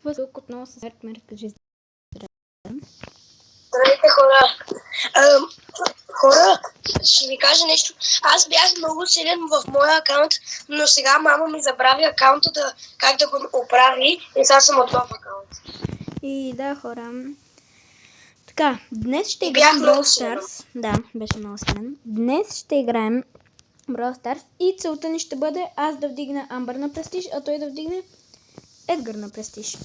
Въздух отново с Мерт, кажи Здравейте, хора. Хора, ще ви кажа нещо. Аз бях много силен в моя акаунт, но сега мама ми забрави акаунта как да го оправи и сега съм от нов акаунт. И да, хора. Така, днес ще играем Brawl Stars. Да, беше много силен. Днес ще играем Brawl Stars и целта ни ще бъде аз да вдигна Амбър на престиж, а той да вдигне Едгар на престиж.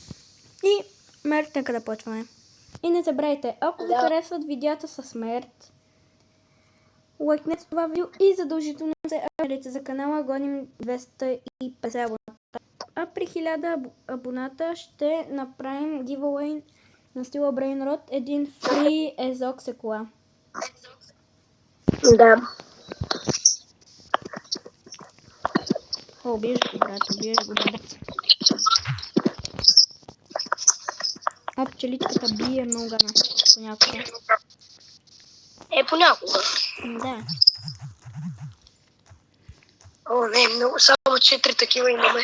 И Мерт, нека да почваме. И не забравяйте, ако ви харесват видеята с Мерт, лайкнете това видео и задължително се абонирайте за канала. Гоним 250 абоната. А при 1000 абоната ще направим giveaway на стила Brainrot, един фри езок секула. Да. О, убиеш го, брат, убиеш го, брат. А пчеличката бие много гана понякога. Понякога. Да. О, не, много, само 4 такива имаме.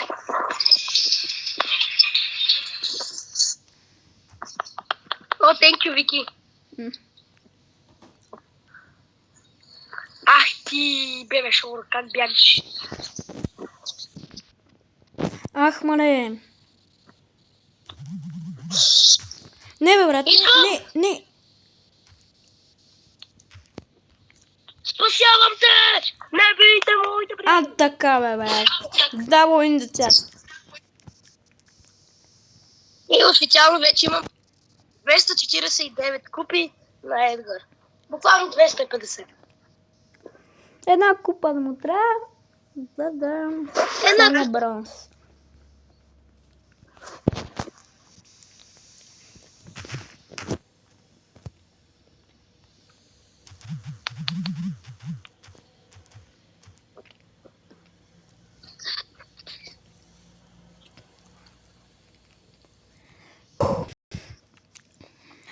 О, thank you, Вики. Ах ти, бебе шоур, как бягаш? Ах, мале. Не, бе, брат, не. Спасявам те! Не бийте моите приятели! А, така, бе, брат. Здраво in the chat. И официално вече имам 249 купи на Едгар. Буквално 250. Една купа да му трябва, за да стане бронз.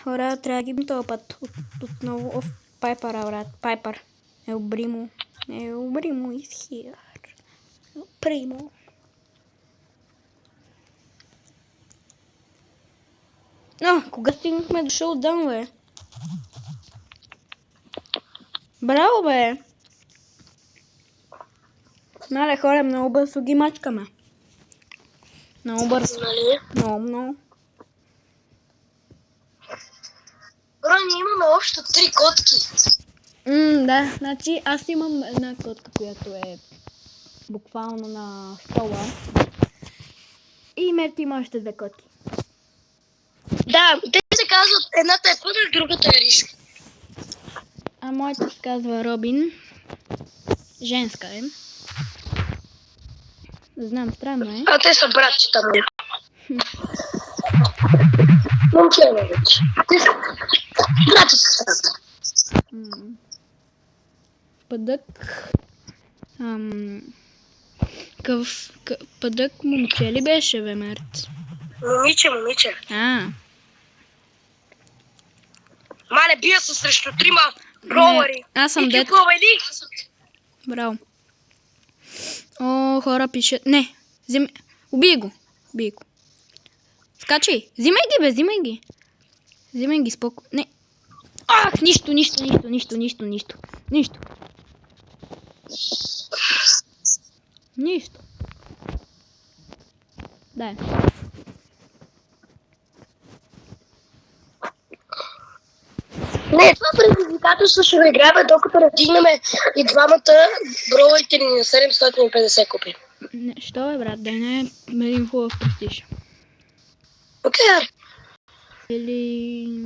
Хора, трябва да гибнем този път отново в Пайпъра, брат. Пайпър. Елбримо is here. Елбримо. Кога стигнахме до шоудаун, бе? Браво, бе! Мале, хора, много бързо ги мачкаме. Много бързо. Много. Бро, ние имаме общо 3 котки. Да, значи аз имам една котка, която е буквално на стола. И Мерти има още 2 котки. Да, те се казват, едната е пъдър, другата е риск. А моята се казва Робин. Женска е. Знам, странно е. А те са братчета ми. Момче е вече. Те са братчета. Пъдък. Пъдък момче ли беше, бе, Мерт? Момиче. Мале, бия се срещу 3 броуъри. Аз съм дед. Браво. О, хора пишат. Не, убий го. Скачай. Взимай ги. Взимай ги спокойно. Не. Ах, нищо. Дай. Не, това предизвикателство ще го играем, докато надигнем и двамата броуърите ни на 750 купи. Не, що е, брат? Дай не един хубав престиж. Окей. Или...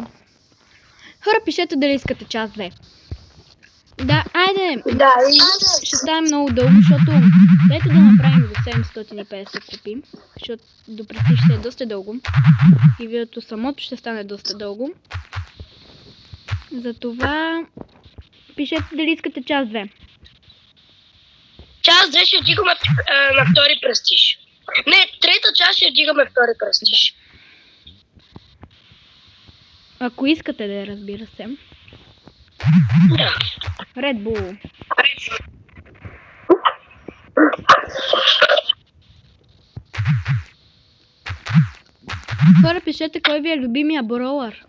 Хора, пишете дали искате част 2. Да, айде. Ще стане много дълго, защото дайте да направим до 750 купи, защото до престиж ще е доста дълго. И видеото самото ще стане доста дълго. Затова пишете дали искате част 2. Част 2 ще вдигаме на втори престиж. Не, трета част ще вдигаме втори престиж. Да. Ако искате да, разбира се. Да. Red Bull. Хора, пишете кой ви е любимия броулър.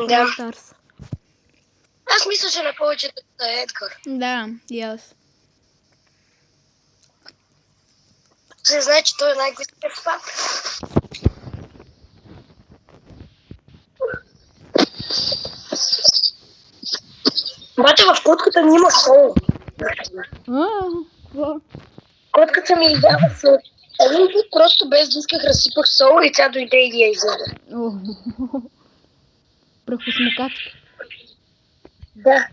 Да. Старс. Аз мисля, че на повечето е Едгар. Да, и аз. Се знае, че той е най-близкият пак. Бате, в котката ми има сол. Какво? Котката ми издава сол. Един път просто без да исках разсипах сол и тя дойде и я изяде. Прахосмокачка. Да.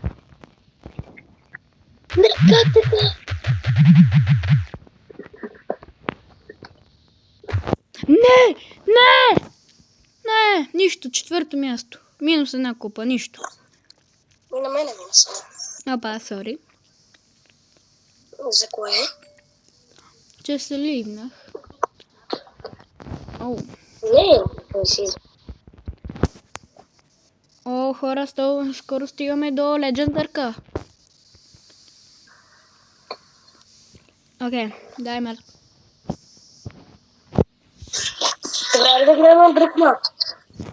Не, как така? Не! Не! Не! Нищо. Четвърто място. Минус една купа. Нищо. И на мене ми са. Опа, сори. За кое? Че се ливнах. Оу. Не си. О, хора, скоро стигаме до Legendarka. Окей, дай мер. Трябва да гледам на друг мап.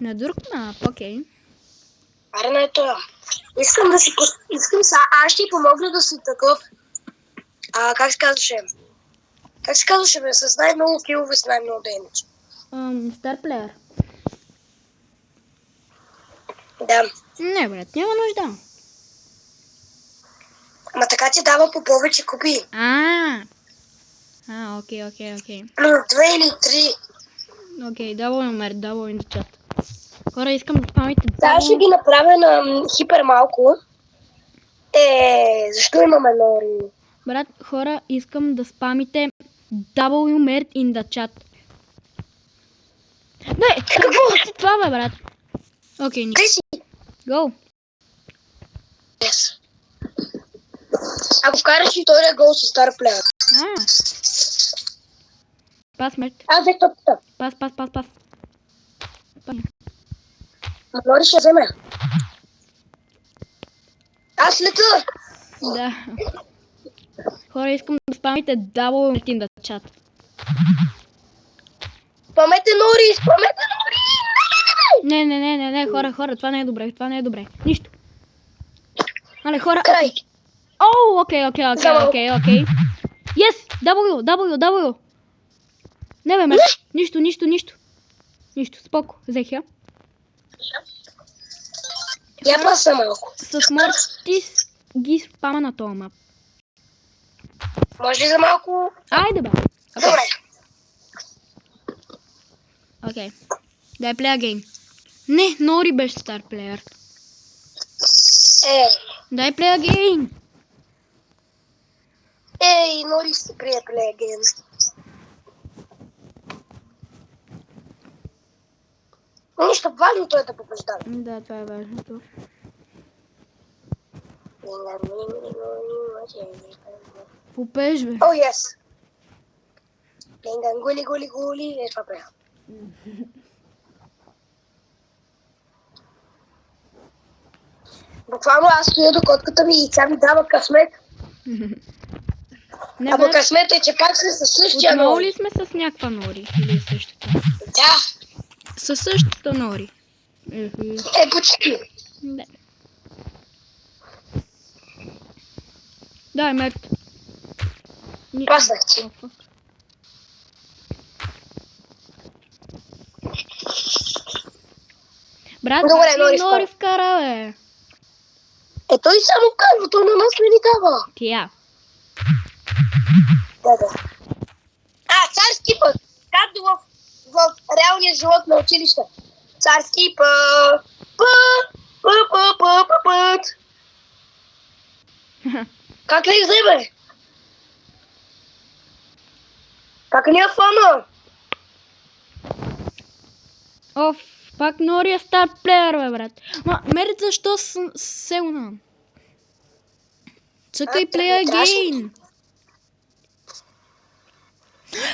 На друг мап, окей. Аре, не е това. Искам аз ще ти помогна да си такъв. Как се казваше? Как се казваше, бе? С най-много килове, с най-много дейност. Star Player. Да. Не, брат, няма нужда. Ама така ти дава по повече купи. Окей. Плюс 2 или 3. Окей, давай номер, давай на чат. Хора, искам да спамите Сега ще ги направя на хипер малко. Защо имаме нори? Брат, хора, искам да спамите WMERT in the chat. Не, какво си това, бе, брат? Окей, нищо. Ти си. Go. Yes. Ако вкараш и втория гол си стар плеер. Пас, мерт. Аз взех топката. Пас. Нори ще вземе. Аз лета. Да. Хора, искам да спамите WMERT in the chat. Спамете Нори. Не, хора, това не е добре. Нищо. Але, хора... Край. О, окей. Yes! W! Не, бе, Нищо, споко, взех я. Я паса малко. С Мортис ги спама на този мап. Може ли за малко? Айде, бе. Добре. Окей. Дай плея гейм. Не, Нори беше стар плеер. Дай плея гейм. Нори си прие плея гейм. Нищо важното е да побеждава. Да, това е важното. Попеш, бе. О, yes. Гули. Това правя. Буквално аз стоя до котката ми и тя ми дава късмет. Ама късмет е, че пак сме със същия Отново Нори. ли сме с някаква Нори? Или е същата? Да. Със същата Нори. Почти. Да. Дай, мерт. Паснах ти. Брат, добре, Нори вкара, бе. Той само казва, той на нас не ни дава. Тя. Да. Царски път. Както в реалния живот на училище. Царски път. Път. Как ли вземе? Как ли я фана? Оф, пак Нори е стар плеер, бе, брат. Мерит, защо селна? Цъкай плея гейн.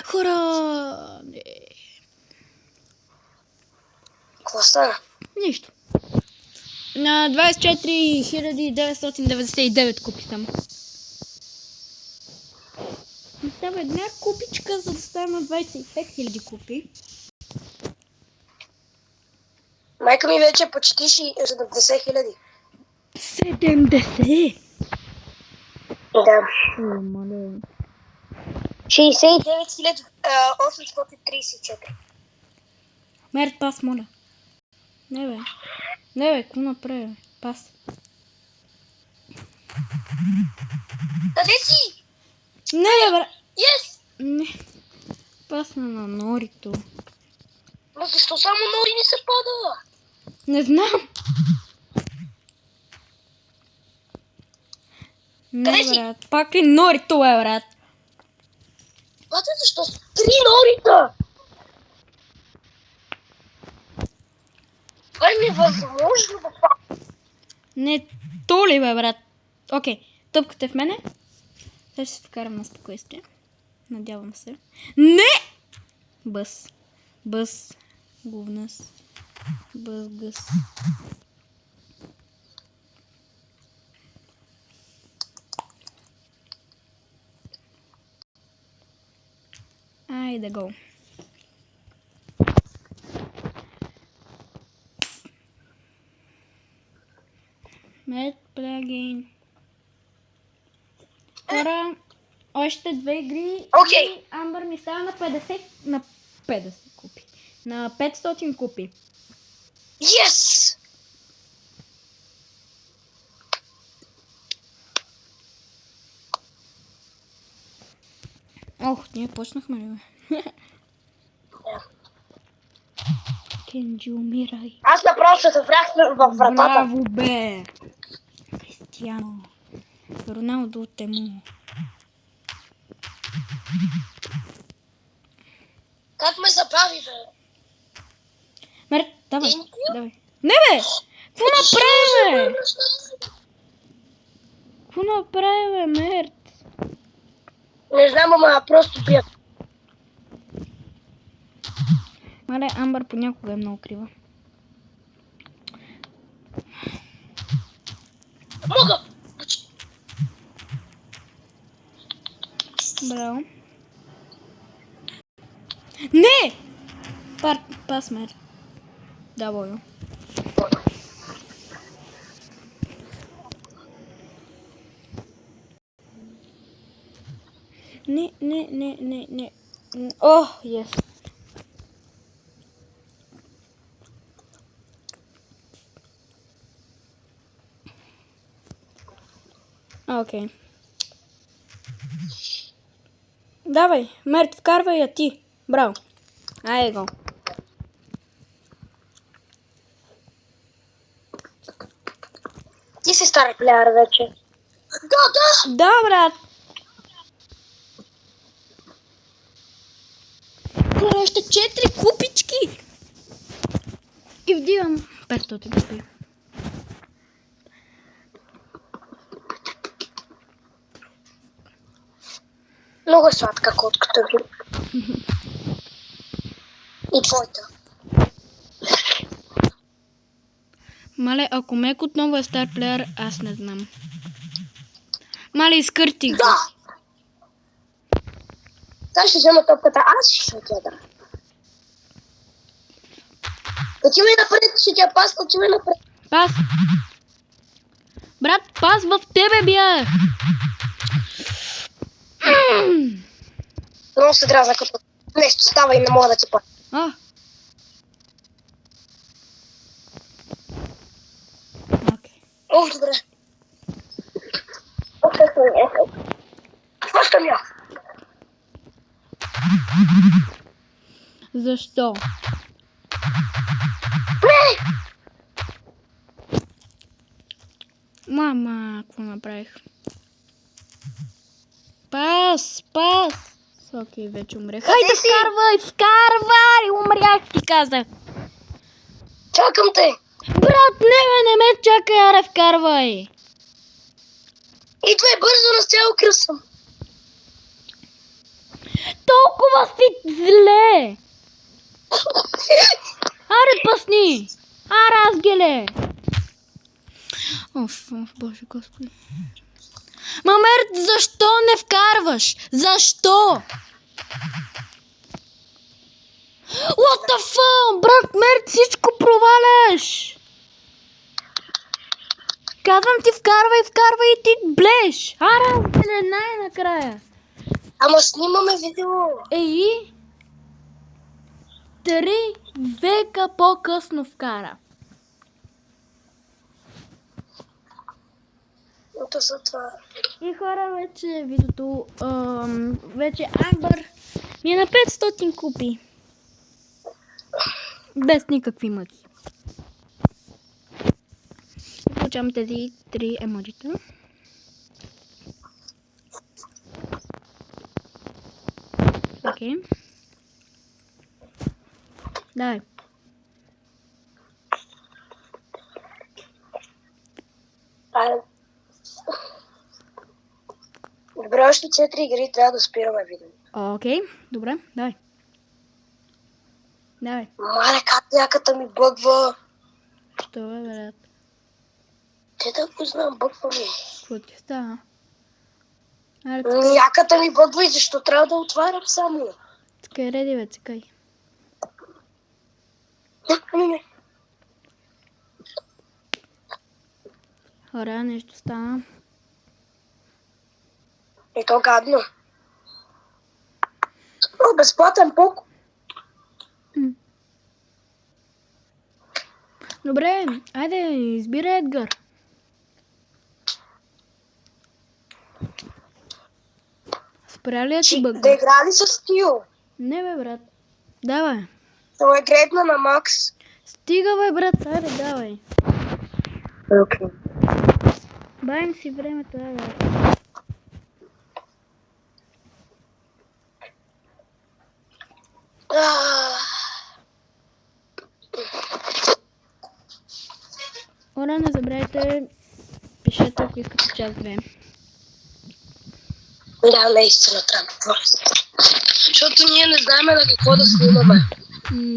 Хора! Какво стана? Нищо. На 24 999 купи само. Става една купичка, за да стане на 25 000 купи. Майка ми вече е почти 70 хиляди. 70? Да. О, мале. 69 834. Мерт, пас, моля. Не, бе. Не, бе, какво направи, бе? Пас. Къде си? Не, бе, бре. Yes! Не. Пасна на Норито. Но защо само Нори не се пада? Не знам. Не, Къде си? брат. Пак ли Норито, бе, брат? Бате, защо са 3 Норита? Това е невъзможно да пада. Не, то ли, бе, брат? Окей, топката е в мене. Сега ще се вкарам на спокойствие. Надявам се. Не! Бъс. Бъс. Говнас. Бъс, гъс. Айде го. Мед плагин. Хора, още 2 игри. Окей. И Амбър ми става на 50. На 50 купи. На 500 купи. Yes! Ох, ние почнахме ли, бе? Кенджи, умирай. Аз направо се съврях във вратата. Браво, бе! Кристиано. Роналдо тему. Как ме забави, бе? Мерт, давай, Thank you. давай. Не, бе! Какво направи, бе? Какво направи, бе, Мерт? Не знам, ама просто пия. Мале, Амбър понякога е много крива. Мога! Браво. Не! Пас, Мерт. Да, бойно. Не. О, yes. Окей. Давай, Мерт, вкарвай я ти. Браво. Айде го. Ти си стар плеер вече. Да! Да, брат. Хора, още 4 купички. И вдивам 500 купи. Много е сладка котката ви. И твоята. Мале, ако Мек отново е стар плеер, аз не знам. Мале, изкърти го. Да! Сега ще взема топката, аз ще отида. Отивай напред, ще ти я пасна, отивай напред. Пас. Брат, пас в тебе бях. Много се дразна като нещо става и не мога да ти пасна. А. Окей. Ох, добре. Пащам я. Защо? Не! Мама, какво направих? Пас. Окей, вече умрях. Хайде, си? вкарвай! Умрях, ти казах. Чакам те. Брат, не ме чакай, аре, вкарвай. Идвай бързо, на цяло кръсвам. Толкова си зле. Аре, пасни. Аре, азгеле. Оф, боже господи. Мамерт, защо не вкарваш? Защо? What the fuck? Брат Мерт, всичко проваляш! Казвам ти, вкарвай и ти блеш! Ара, най-накрая! Ама снимаме видео. Ей! 3 века по-късно вкара. Ето за това. И хора, вече видеото, вече Амбър ми е на 500 купи. Без никакви мъки. Получавам тези 3 емоджита. Окей. Давай. Добре, още 4 игри трябва да спираме видео. Окей, добре, давай. Давай. Мале, как няката ми бъгва. Що бе, брат? Те да го знам, бъгва ми. Какво ти става? Аре, Няката ми бъгва и защо трябва да отварям само? цъкай, реди бе, цъкай. Не. Хора, нещо стана. И то гадно. О, безплатен пок. Добре, айде, избирай Едгар. Спря ли я ти бъгва? Да игра ли с Тио? Не бе, брат. Давай. Това е гредна на Макс. Стига бе, брат, айде, давай. Окей. Бавим си времето, айде. Хора, не забравяйте, пишете, ако искате част 2. Да, наистина трябва. Защото ние не знаем на какво да снимаме.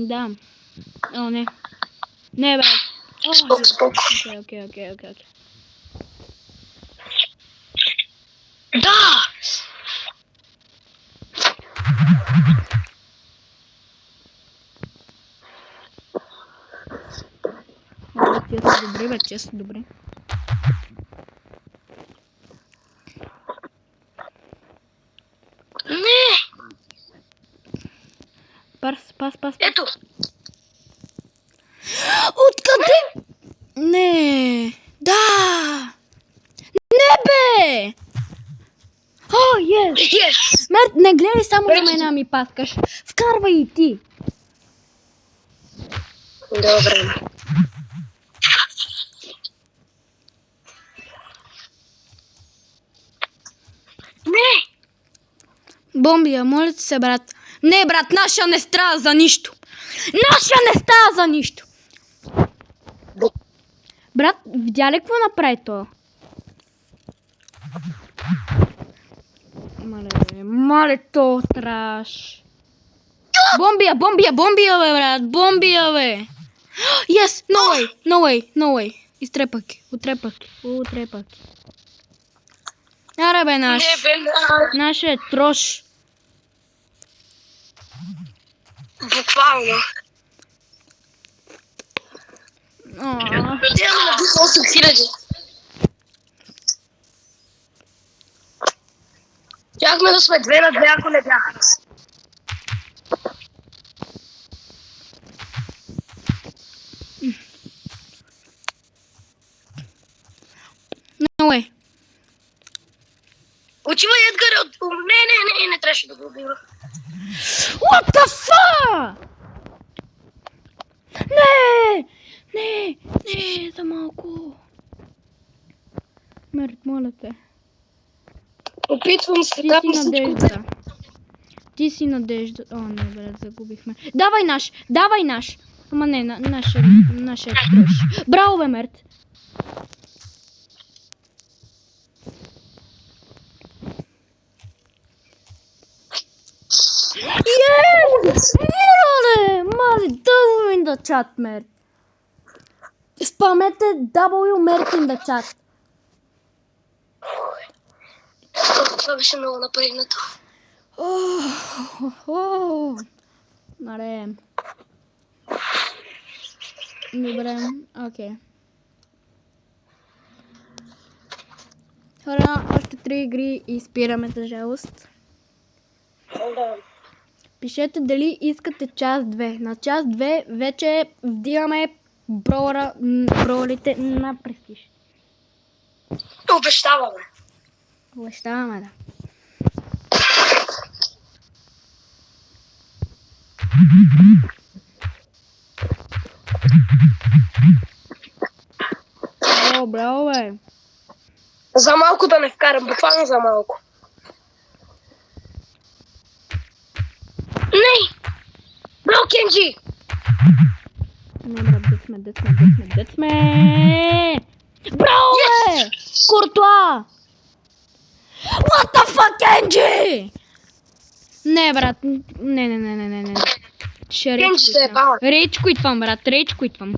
Да. О, не. Не, брат. Спок. Окей. Да! Честно, добре, бе, честно, добре. Не! Пас. Ето! Откъде? Не. Да. Не, бе! О, yes! Yes! Мерт, не гледай само на мен, ами паскаш. Вкарвай и ти. Добре. Не! Бомбия, моля ти се, брат. Не, брат, наша не става за нищо. Наша не става за нищо. Брат, видя ли какво направи то? Мале, то траш. Бомбия, бе, брат. Бомбия, бе. Yes, no way. Изтрепах ги, отрепах ги. Аре, бе, наш. Не, бе, Наш е трош. буквално. Те ме набиха 8000. Щяхме да сме 2 на 2, ако не бяха. No way. Отива Едгар от... Не трябваше да го убива. What the fuck? Не, за малко. Мерт, моля те. Опитвам се да надежда. Ти си надежда. О, не, брат, загубихме. Давай наш. Ама не, нашия трош. Браво, бе, Мерт. Yes! Мале, double in the chat, Мерт. Спамете W Мерт in the chat. Това беше много напрегнато. Аре. Добре, окей. Хора, още 3 игри и спираме за жалост. Да. Пишете дали искате час 2. На час 2 вече вдигаме броулите на престиж. Обещаваме. Обещаваме, да. О, браво, бе. За малко да не вкарам, буквално за малко. Не! Браво, Кенджи! Не, брат, дет сме. Браво, бе! Куртуа! What the fuck, Енджи? Не, брат, не. Ще Кенджи се е бала. Рейдж куитвам, брат, рейдж куитвам.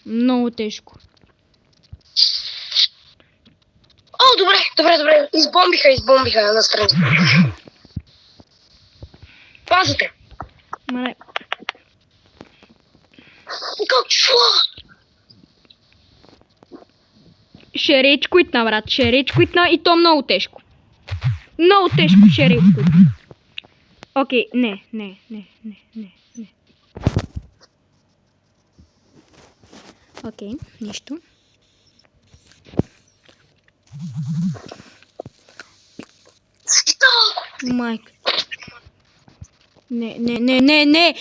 Много тежко. О, добре. Избомбиха настрани. Пазите. Мале. Какво? Ще рейдж куитна, брат, и то много тежко. Много тежко ще рейдж куитна. Окей, не. Окей, нищо. Майка. Не.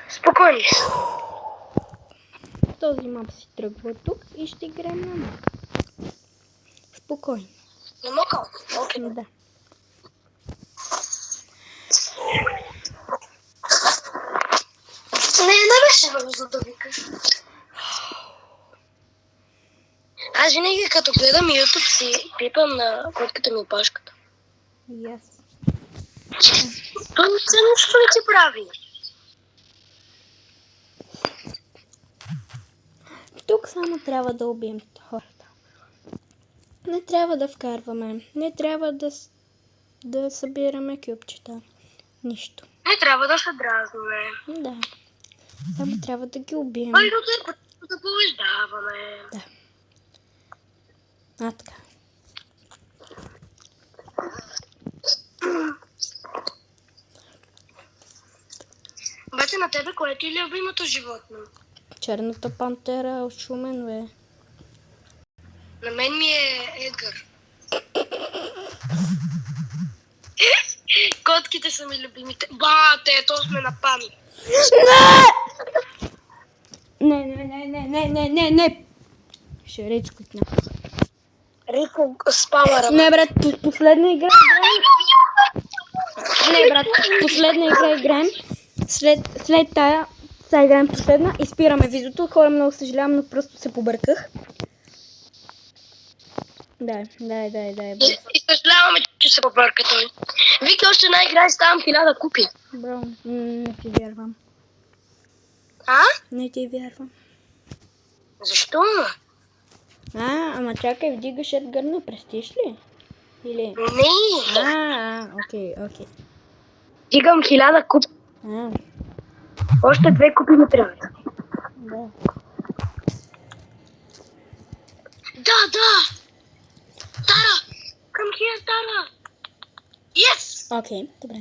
Спокойни. Този мап си тръгва тук и ще играем на мап. Спокойно. Не мога. Окей. Да. Не беше нужно да викаш. Аз винаги като гледам YouTube си пипам на котката ми опашката. Yes. Той все нищо не ти прави. Тук само трябва да убием хората. Не трябва да вкарваме. Не трябва да събираме кюбчета. Нищо. Не трябва да се дразниме. Да. Само трябва да ги убием. Важното е да побеждаваме. Да. Така. Бате, на тебе кое ти е любимото животно? Черната пантера от Шумен, бе. На мен ми е Едгар. Котките са ми любимите. Бате, то сме на памет. Не. Ще речь кутня. Рико спамара. Не, брат, последна игра играем. След тая играем последна и спираме видеото. Хора, много съжалявам, но просто се побърках. Дай. И съжаляваме, че се побърка той. Вики още една игра и ставам 1000 купи. Бро, не ти вярвам. А? Не ти вярвам. Защо? Ама чакай, вдигаш Едгар на престиж ли? Или? Не. Окей. Дигам 1000 купи. Още 2 купи ми трябват. Да. Да. Тара! Come here, Тара! Yes! Окей, добре.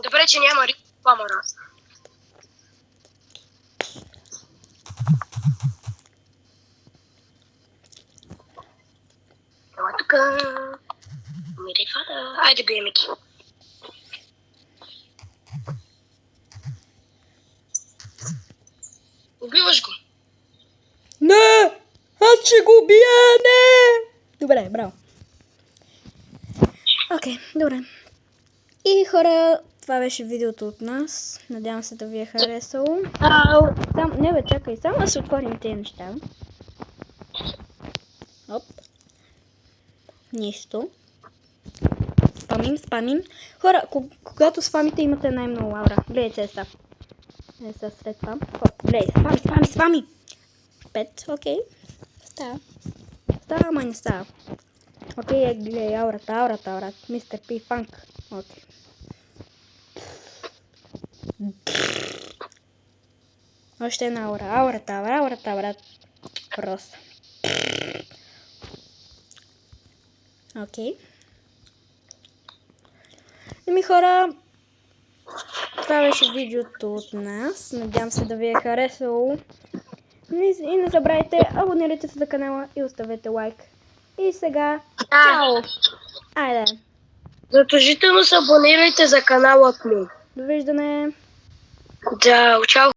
Добре, че няма Рико спамара. Ела тук. Мири фада. Айде, бие, Мики. Убиваш го. Не! Аз ще го убия! Не! Добре, браво. Окей, добре. И хора, това беше видеото от нас. Надявам се да ви е харесало. Не бе, чакай, само да се отворим тези неща. Оп. Нищо. спамим. Хора, когато спамите, имате най-много аура. Гледайте сега. Сега след това. Гледай, спами. 5, окей. Става, ама не става. Окей, гледай, аурата. Мистер Пи Фанк. Окей. Още една аура. Аурата, брат. Просто. Окей. Ами хора, това беше видеото от нас. Надявам се да ви е харесало. И не забравяйте, абонирайте се за канала и оставете лайк. И сега, чао! Айде! Задължително се абонирайте за каналът ми. Довиждане! Да, чао!